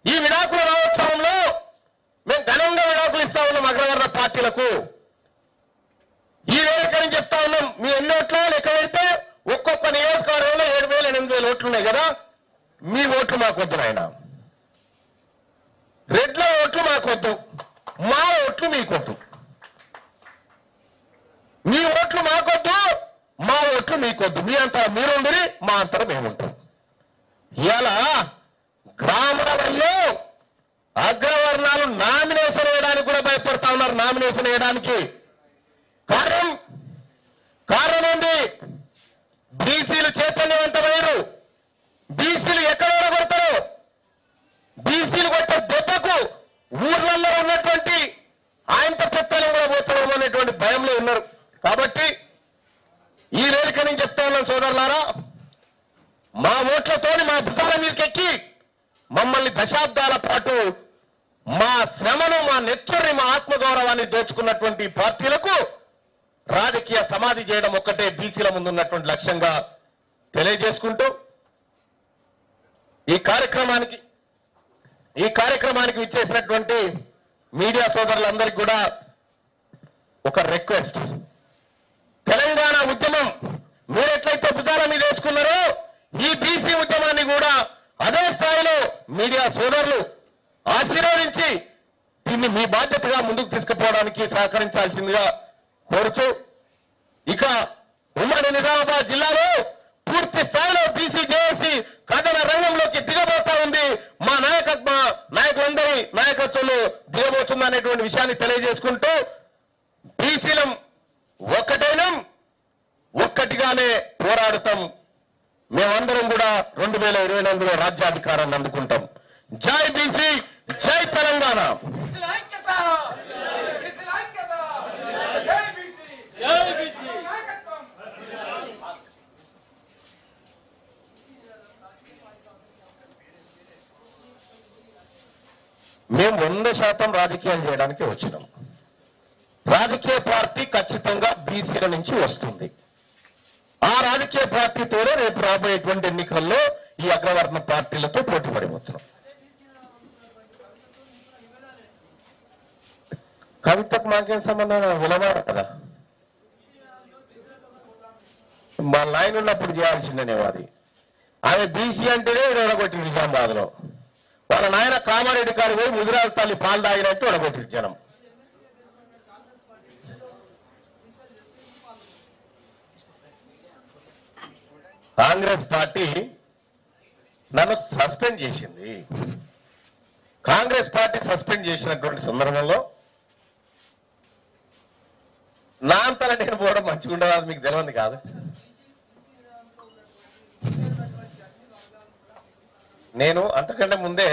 ఈ విడాకుల మహోత్సవంలో మేము ఘనంగా విడాకులు ఇస్తా ఉన్నాం అగ్రవర్ణ పార్టీలకు. ఈ వేదికని చెప్తా ఉన్నాం, మీ ఎన్ని ఓట్లు లెక్క పెడితే ఒక్కొక్క నియోజకవర్గంలో 7,000 8,000 ఓట్లు ఉన్నాయి కదా, మీ ఓట్లు మాకొద్దు నాయన. రెడ్ల ఓట్లు మాకొద్దు, మా ఓట్లు మీకొద్దు. మీ ఓట్లు మాకొద్దు, మా ఓట్లు మీకొద్దు. మీ అంతా మీరుండి, మా అంతా మేముంటాం. ఇలా గ్రామాలలో అగ్రవర్ణాలు నామినేషన్ వేయడానికి కూడా భయపడతా ఉన్నారు. నామినేషన్ వేయడానికి కారణం ఏంటి? బీసీలు చైతన్యవంతమయ్యారు. బీసీలు ఎక్కడ కొడతారు? బీసీలు కొట్టే దెబ్బకు ఊర్లలో ఉన్నటువంటి ఆయనతో పెత్తనం కూడా పోతాము అనేటువంటి భయంలో ఉన్నారు. కాబట్టి ఈ వేదిక నుంచి చెప్తా ఉన్నాం సోదరులారా, మా ఓట్లతోని మా భుజాల మీదకెక్కి మమ్మల్ని దశాబ్దాల పాటు మా శ్రమను, మా నెత్తుర్ని, మా ఆత్మగౌరవాన్ని దోచుకున్నటువంటి పార్టీలకు రాజకీయ సమాధి చేయడం ఒక్కటే బీసీల ముందున్నటువంటి లక్ష్యంగా తెలియజేసుకుంటూ ఈ కార్యక్రమానికి విచ్చేసినటువంటి మీడియా సోదరులందరికీ కూడా ఒక రిక్వెస్ట్. తెలంగాణ ఉద్యమం మీరెట్లయితే భుజాల మీద వేసుకున్నారో ఈ బీసీ ఉద్యమాన్ని కూడా అదే స్థాయిలో మీడియా సోదరులు ఆశీర్వదించి దీన్ని మీ బాధ్యతగా ముందుకు తీసుకుపోవడానికి సహకరించాల్సిందిగా కోరుతూ, ఇక ఉమ్మడి నిజామాబాద్ జిల్లాలో పూర్తి స్థాయిలో బీసీ జేఏసీ కథన రంగంలోకి దిగబోతా ఉంది. మా నాయకులందరి నాయకత్వంలో దిగబోతుంది అనేటువంటి విషయాన్ని తెలియజేసుకుంటూ, బీసీలం ఒక్కటైనం, ఒక్కటిగానే పోరాడుతాం. మేమందరం కూడా 2024లో రాజ్యాధికారాన్ని అందుకుంటాం. జై బీసీ, జై తెలంగాణ. మేము 100% రాజకీయాలు చేయడానికి వచ్చినాం. రాజకీయ పార్టీ ఖచ్చితంగా బీసీల నుంచి వస్తుంది. ఆ రాజకీయ పార్టీతోనే రేపు రాబోయేటువంటి ఎన్నికల్లో ఈ అగ్రవర్ణ పార్టీలతో పోటీ పడిపోతున్నాం. కవితకు మాకేం సంబంధం? విలవారు కదా, మా నాయన ఉన్నప్పుడు చేయాల్సిందనే వారి. ఆమె బీసీ అంటేనే ఓడగొట్టింది నిజామాబాద్ లో. వాళ్ళ నాయన కామారెడ్డి గారు పోయి ముదిరాజు తల్లి పాలు తాగినట్టు ఓడగొట్టింది జనం. కాంగ్రెస్ పార్టీ నన్ను సస్పెండ్ చేసింది. కాంగ్రెస్ పార్టీ సస్పెండ్ చేసినటువంటి సందర్భంలో నా అంతలా నేను పోవడం మంచిగా ఉండదు, అది మీకు తెలియదు కాదు. నేను అంతకంటే ముందే